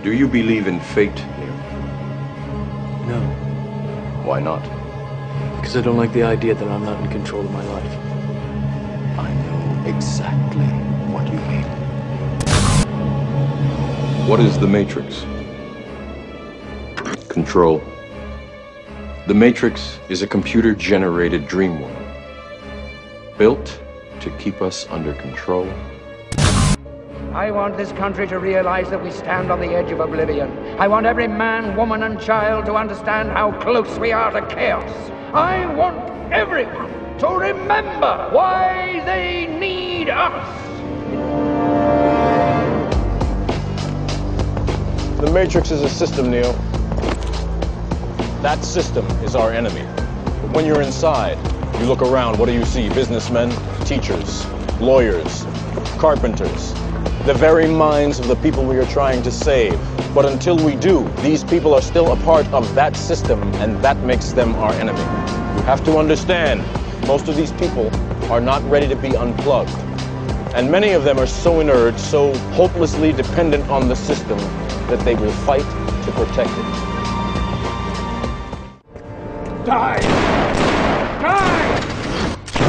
Do you believe in fate, Neo? No. Why not? Because I don't like the idea that I'm not in control of my life. I know exactly what you mean. What is the Matrix? Control. The Matrix is a computer-generated dream world, built to keep us under control. I want this country to realize that we stand on the edge of oblivion. I want every man, woman, and child to understand how close we are to chaos. I want everyone to remember why they need us. The Matrix is a system, Neo. That system is our enemy. But when you're inside, you look around, what do you see? Businessmen, teachers, lawyers, carpenters, the very minds of the people we are trying to save. But until we do, these people are still a part of that system, and that makes them our enemy. You have to understand, most of these people are not ready to be unplugged. And many of them are so inert, so hopelessly dependent on the system, that they will fight to protect it. Die! Die!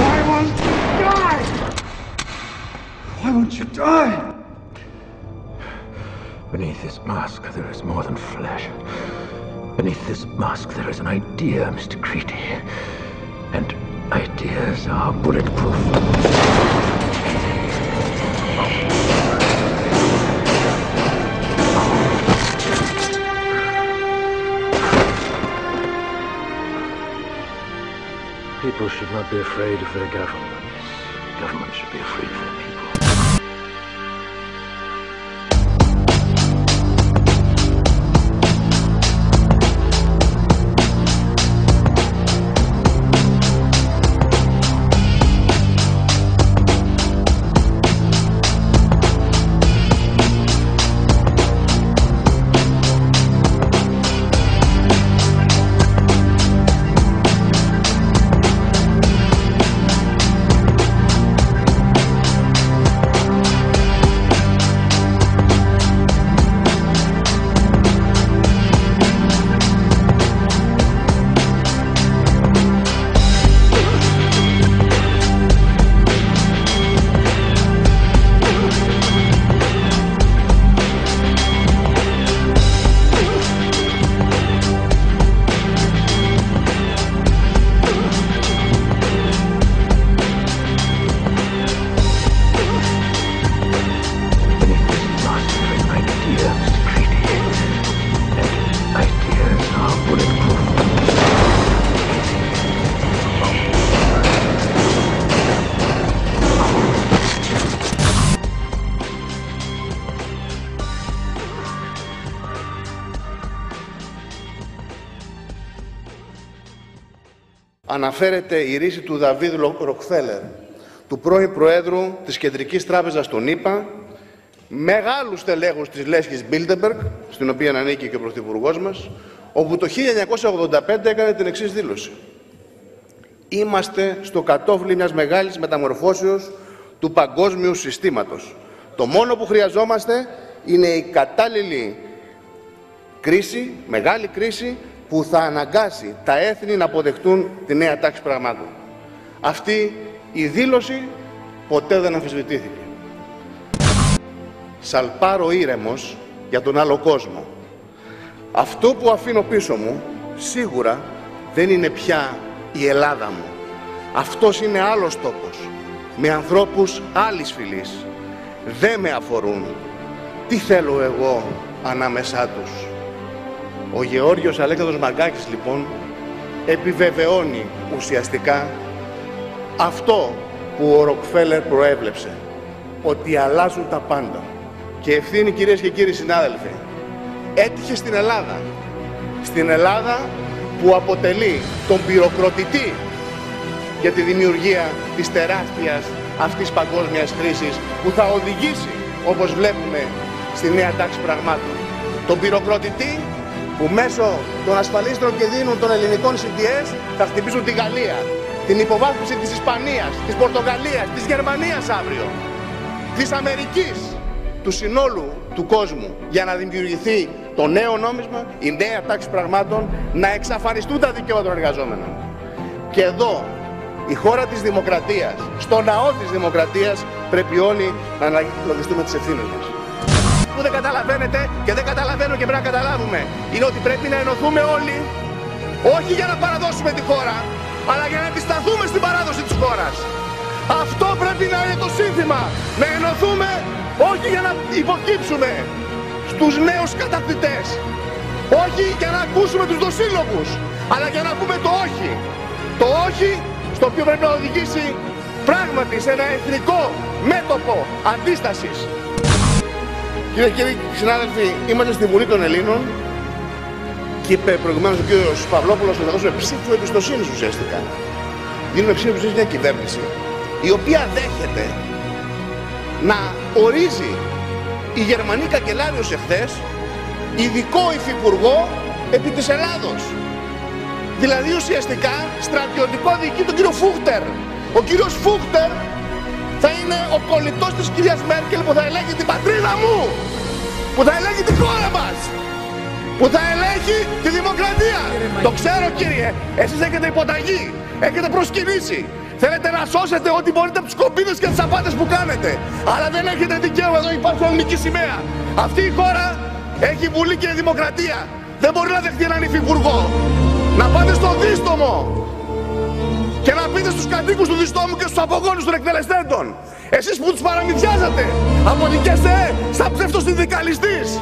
Why won't you die? Why won't you die? Beneath this mask, there is more than flesh. Beneath this mask, there is an idea, Mr. Creedy. And ideas are bulletproof. People should not be afraid of their governments. Governments should be afraid of their people. Αναφέρεται η ρίση του Δαβίδ Ροκφέλερ, του πρώην Προέδρου της Κεντρικής Τράπεζας των ΗΠΑ, μεγάλου στελέχους της λέσχης Bilderberg, στην οποία ανήκει και ο Πρωθυπουργός μας, όπου το 1985 έκανε την εξής δήλωση. Είμαστε στο κατόφλι μιας μεγάλης μεταμορφώσεως του παγκόσμιου συστήματος. Το μόνο που χρειαζόμαστε είναι η κατάλληλη κρίση, μεγάλη κρίση, που θα αναγκάσει τα έθνη να αποδεχτούν τη νέα τάξη πραγμάτων. Αυτή η δήλωση ποτέ δεν αμφισβητήθηκε. Σαλπάρω ήρεμος για τον άλλο κόσμο. Αυτό που αφήνω πίσω μου σίγουρα δεν είναι πια η Ελλάδα μου. Αυτός είναι άλλος τόπος, με ανθρώπους άλλης φυλής. Δεν με αφορούν. Τι θέλω εγώ ανάμεσά τους? Ο Γεώργιος Αλέξανδρος Μαγκάκης, λοιπόν, επιβεβαιώνει ουσιαστικά αυτό που ο Ροκφέλερ προέβλεψε, ότι αλλάζουν τα πάντα. Και ευθύνη, κυρίες και κύριοι συνάδελφοι, έτυχε στην Ελλάδα που αποτελεί τον πυροκροτητή για τη δημιουργία της τεράστιας αυτής παγκόσμιας κρίσης που θα οδηγήσει, όπως βλέπουμε, στη νέα τάξη πραγμάτων. Τον πυροκροτητή που μέσω των ασφαλίστρων κινδύνων των ελληνικών CTS θα χτυπήσουν τη Γαλλία, την υποβάθμιση της Ισπανίας, της Πορτογαλίας, της Γερμανίας αύριο, της Αμερικής, του συνόλου του κόσμου για να δημιουργηθεί το νέο νόμισμα, η νέα τάξη πραγμάτων, να εξαφανιστούν τα δικαιώματα των εργαζόμενων. Και εδώ, η χώρα της δημοκρατίας, στο ναό της δημοκρατίας, πρέπει όλοι να αναλογιστούμε τις ευθύνες μας. Που δεν καταλαβαίνετε και δεν καταλαβαίνω και πρέπει να καταλάβουμε, είναι ότι πρέπει να ενωθούμε όλοι, όχι για να παραδώσουμε τη χώρα, αλλά για να αντισταθούμε στην παράδοση της χώρας. Αυτό πρέπει να είναι το σύνθημα, να ενωθούμε όχι για να υποκύψουμε στους νέους κατακτητές, όχι για να ακούσουμε τους δοσύλλογους, αλλά για να πούμε το όχι. Το όχι στο οποίο πρέπει να οδηγήσει πράγματι σε ένα εθνικό μέτωπο αντίστασης. Κυρίες και κύριοι συνάδελφοι, είμαστε στη Βουλή των Ελλήνων και είπε προηγουμένως ο κύριος Παυλόπουλος ότι θα δώσουμε ψήφο εμπιστοσύνης ουσιαστικά. Δίνουμε ψήφο εμπιστοσύνης μια κυβέρνηση η οποία δέχεται να ορίζει η Γερμανή καγκελάριος εχθές ειδικό υφυπουργό επί της Ελλάδος. Δηλαδή ουσιαστικά στρατιωτικό διοικητή τον κύριο Φούχτερ. Ο κύριος Φούχτερ θα είναι ο κολλητός της κυρίας Μέρκελ που θα ελέγχει την πατρίδα μου, που θα ελέγχει τη χώρα μας, που θα ελέγχει τη δημοκρατία. Το ξέρω κύριε, εσείς έχετε υποταγή, έχετε προσκυνήσει. Θέλετε να σώσετε ό,τι μπορείτε από τους κομπίδες και τις απάτες που κάνετε. Αλλά δεν έχετε δικαίωμα, εδώ υπάρχει ελληνική σημαία. Αυτή η χώρα έχει βουλή και δημοκρατία. Δεν μπορεί να δεχτεί έναν υφυπουργό. Να πάτε στο δίστομο και να πείτε στους κατοίκους του διστόμου και στους απογόνους των εκτελεστέντων, εσείς που τους παραμυθιάζατε από δικαίσαι σαν ψευτοσυνδικαλιστής,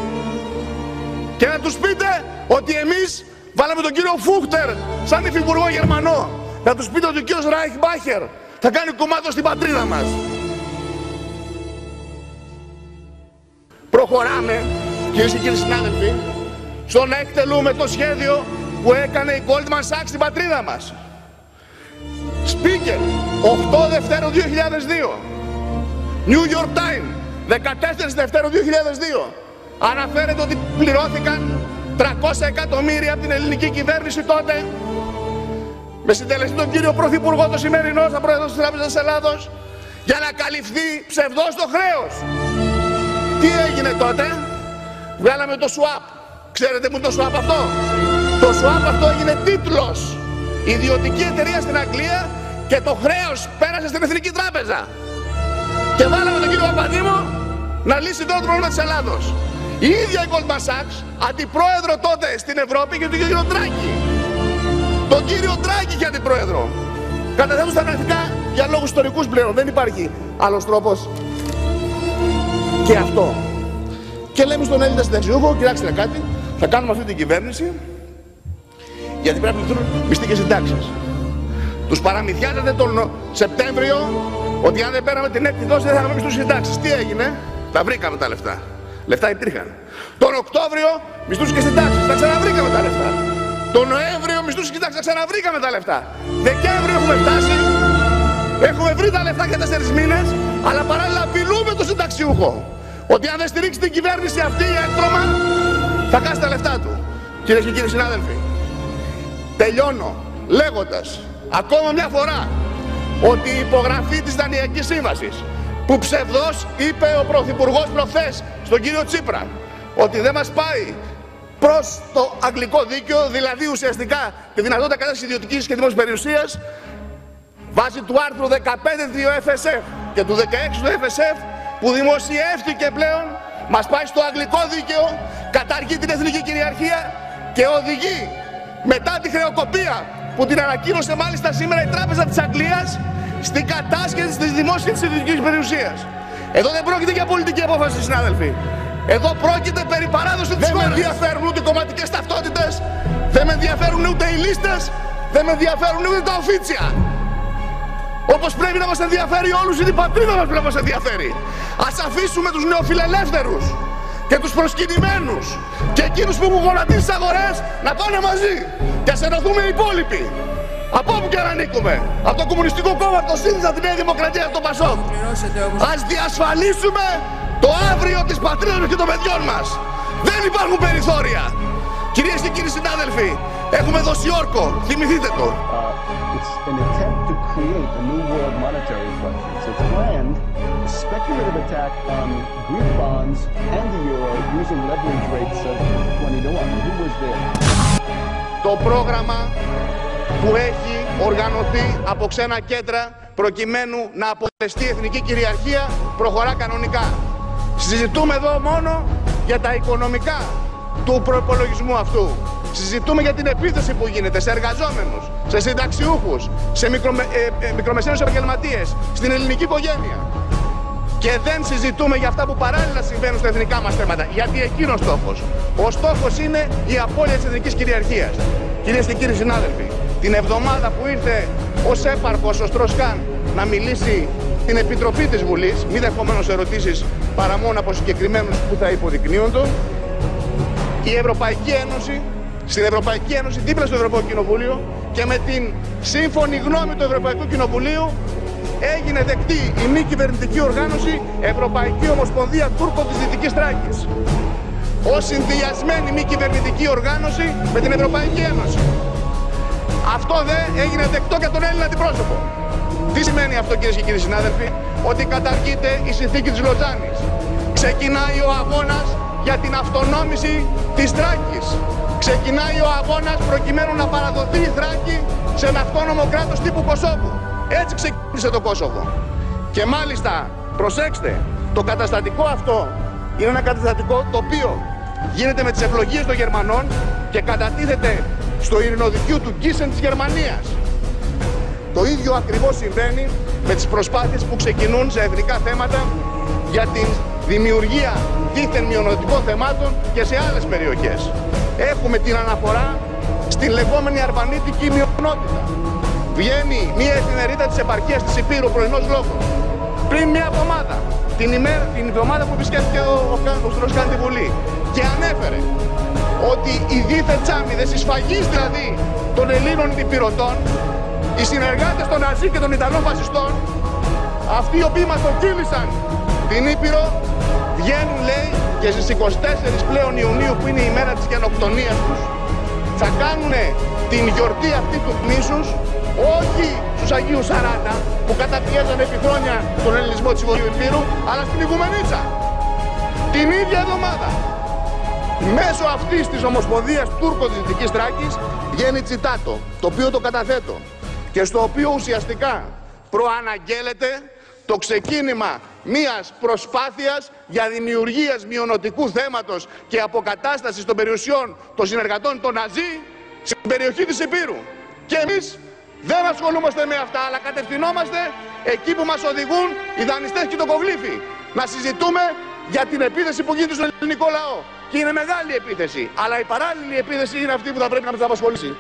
και να τους πείτε ότι εμείς βάλαμε τον κύριο Φούχτερ σαν υφυπουργό Γερμανό. Να τους πείτε ότι ο κύριος Ράιχμπάχερ θα κάνει κομμάτι στην πατρίδα μας. Προχωράμε, κυρίες και κύριοι συνάδελφοι, στο να εκτελούμε το σχέδιο που έκανε η Goldman Sachs στην πατρίδα μας. Speaker, 8 Δευτέρου 2002. New York Times, 14 Δευτέρου 2002. Αναφέρεται ότι πληρώθηκαν 300 εκατομμύρια από την ελληνική κυβέρνηση τότε, με συντελεστή τον κύριο Πρωθυπουργό το σημερινό, σαν πρόεδρος της Τράπεζας της Ελλάδος, για να καλυφθεί ψευδώς το χρέος. Τι έγινε τότε? Βγάλαμε το swap. Ξέρετε που είναι το swap αυτό? Το swap αυτό έγινε τίτλος. Ιδιωτική εταιρεία στην Αγγλία και το χρέος πέρασε στην Εθνική Τράπεζα. Και βάλαμε τον κύριο Παπαδήμο να λύσει το πρόβλημα της Ελλάδος. Η ίδια η Goldman Sachs, αντιπρόεδρο τότε στην Ευρώπη, και τον κύριο Ντράγκη. Τον κύριο Ντράγκη και αντιπρόεδρο. Καταθέτουν στα πρακτικά για λόγους ιστορικούς πλέον. Δεν υπάρχει άλλος τρόπος. Και αυτό. Και λέμε στον Έλληνα συνταξιούχο, κοιτάξτε κάτι, θα κάνουμε αυτή την κυβέρνηση γιατί πρέπει να πληθούν μισθοί και συντάξεις. Τους παραμυθιάζατε τον Σεπτέμβριο ότι αν δεν πέραμε την έκτη δόση δεν θα είχαμε μισθούς συντάξεις. Τι έγινε? Τα βρήκαμε τα λεφτά. Λεφτά υπήρχαν. Τον Οκτώβριο μισθούς και συντάξεις. Τα ξαναβρήκαμε τα λεφτά. Τον Νοέμβριο μισθούς και συντάξεις. Τα ξαναβρήκαμε τα λεφτά. Δεκέμβριο έχουμε φτάσει. Έχουμε βρει τα λεφτά για 4 μήνες, αλλά παράλληλα απειλούμε τον συνταξιούχο ότι αν δεν στηρίξει την κυβέρνηση αυτή η έκτρωμα θα χάσει τα λεφτά του. Κυρίες και κύριοι συνάδελφοι, τελειώνω λέγοντας ακόμα μια φορά ότι η υπογραφή της Δανειακής Σύμβασης, που ψευδώς είπε ο Πρωθυπουργός προχθές στον κύριο Τσίπρα ότι δεν μας πάει προς το αγγλικό δίκαιο, δηλαδή ουσιαστικά τη δυνατότητα κατάσχεσης ιδιωτικής και δημόσιας περιουσίας, βάσει του άρθρου 15 του FSF και του 16 του FSF, που δημοσιεύτηκε πλέον, μας πάει στο αγγλικό δίκαιο, καταργεί την εθνική κυριαρχία και οδηγεί μετά τη χρεοκοπία που την ανακοίνωσε μάλιστα σήμερα η Τράπεζα της Αγγλίας στην κατάσχεση της δημόσιας και της ιδιωτικής περιουσίας. Εδώ δεν πρόκειται για πολιτική απόφαση, συνάδελφοι. Εδώ πρόκειται περί παράδοση της χώρας. Δεν με ενδιαφέρουν ούτε κομματικές ταυτότητες, δεν με ενδιαφέρουν ούτε οι λίστες, δεν με ενδιαφέρουν ούτε τα οφίτσια. Όπως πρέπει να μας ενδιαφέρει όλους, είναι η πατρίδα μας που να μας ενδιαφέρει. Ας αφήσουμε τους νεοφιλελεύθερους και τους προσκυνημένους και εκείνους που έχουν γονατίσει στις αγορές να πάνε μαζί και ας ενωθούμε οι υπόλοιποι. Από όπου και αν ανήκουμε. Από το Κομμουνιστικό Κόμμα, το ΣΥΡΙΖΑ, τη Νέα Δημοκρατία, το ΠΑΣΟΚ. Ας διασφαλίσουμε το αύριο της πατρίδας και των παιδιών μας. Δεν υπάρχουν περιθώρια. Κυρίες και κύριοι συνάδελφοι, έχουμε δώσει όρκο. Θυμηθείτε το. It's an attempt to create a new world monetary structure. It's planned speculative attack on Greek bonds and the euro using leverage rates of 20 to 1. Who was there? Το πρόγραμμα που έχει οργανωθεί από ξένα κέντρα προκειμένου να αποτελεστεί η εθνική κυριαρχία προχωρά κανονικά. Συζητούμε εδώ μόνο για τα οικονομικά του προϋπολογισμού αυτού. Συζητούμε για την επίθεση που γίνεται σε εργαζόμενους, σε συνταξιούχους, σε μικρομεσαίους επαγγελματίες, στην ελληνική οικογένεια. Και δεν συζητούμε για αυτά που παράλληλα συμβαίνουν στα εθνικά μας θέματα. Γιατί εκεί είναι ο στόχος. Ο στόχος είναι η απώλεια της εθνικής κυριαρχίας. Κυρίες και κύριοι συνάδελφοι, την εβδομάδα που ήρθε ως έπαρχος ο Στρόσκαν να μιλήσει στην Επιτροπή της Βουλής, μη δεχομένως ερωτήσεις παρά μόνο από συγκεκριμένους που θα υποδεικνύονται, η Ευρωπαϊκή Ένωση, στην Ευρωπαϊκή Ένωση, δίπλα στο Ευρωπαϊκό Κοινοβούλιο και με την σύμφωνη γνώμη του Ευρωπαϊκού Κοινοβουλίου, έγινε δεκτή η μη κυβερνητική οργάνωση Ευρωπαϊκή Ομοσπονδία Τούρκων της Δυτικής Θράκης ως συνδυασμένη μη κυβερνητική οργάνωση με την Ευρωπαϊκή Ένωση. Αυτό δε έγινε δεκτό για τον Έλληνα αντιπρόσωπο. Τι σημαίνει αυτό, κυρίες και κύριοι συνάδελφοι? Ότι καταργείται η συνθήκη της Λοζάνης. Ξεκινάει ο αγώνας για την αυτονόμηση της Θράκης. Ξεκινάει ο αγώνας προκειμένου να παραδοθεί η Θράκη σε ένα αυτόνομο κράτος τύπου Κωσόβου. Έτσι ξεκίνησε το Κόσοβο. Και μάλιστα, προσέξτε, το καταστατικό αυτό είναι ένα καταστατικό το οποίο γίνεται με τις ευλογίες των Γερμανών και κατατίθεται στο ειρηνοδικείο του Γκίσεν της Γερμανίας. Το ίδιο ακριβώς συμβαίνει με τις προσπάθειες που ξεκινούν σε εθνικά θέματα για την δημιουργία δίθεν μειονοτικών θεμάτων και σε άλλες περιοχές. Έχουμε την αναφορά στην λεγόμενη αρβανίτικη μειονότητα. Βγαίνει μια εφημερίδα της επαρχίας της Υπήρου πρωινός λόγος πριν μια εβδομάδα, την εβδομάδα που επισκέφθηκε ο Στρόσκαν τη Βουλή, και ανέφερε ότι οι δίθεν τσάμιδες, οι σφαγείς δηλαδή των Ελλήνων υπηρωτών, οι συνεργάτες των Ναζί και των Ιταλών φασιστών, αυτοί οι οποίοι μας το κύλησαν την Ήπειρο, βγαίνουν, λέει, και στις 24 πλέον Ιουνίου, που είναι η μέρα της γενοκτονίας τους, θα κάνουν την γιορτή αυτή του μίσους όχι στους Αγίους 40 που καταπιέζανε επί χρόνια τον ελληνισμό της Βορείου Υπήρου, αλλά στην Ιγουμενίτσα. Την ίδια εβδομάδα, μέσω αυτής της Ομοσπονδίας Τούρκων της Δυτικής Θράκης, βγαίνει τσιτάτο, το οποίο το καταθέτω και στο οποίο ουσιαστικά προαναγγέλλεται το ξεκίνημα μιας προσπάθειας για δημιουργίας μειονοτικού θέματος και αποκατάστασης των περιουσιών των συνεργατών των Ναζί στην περιοχή της Υπήρου. Και εμείς δεν ασχολούμαστε με αυτά, αλλά κατευθυνόμαστε εκεί που μας οδηγούν οι δανειστές και το κοβλήφι. Να συζητούμε για την επίθεση που γίνεται στον ελληνικό λαό. Και είναι μεγάλη επίθεση, αλλά η παράλληλη επίθεση είναι αυτή που θα πρέπει να μας απασχολήσει.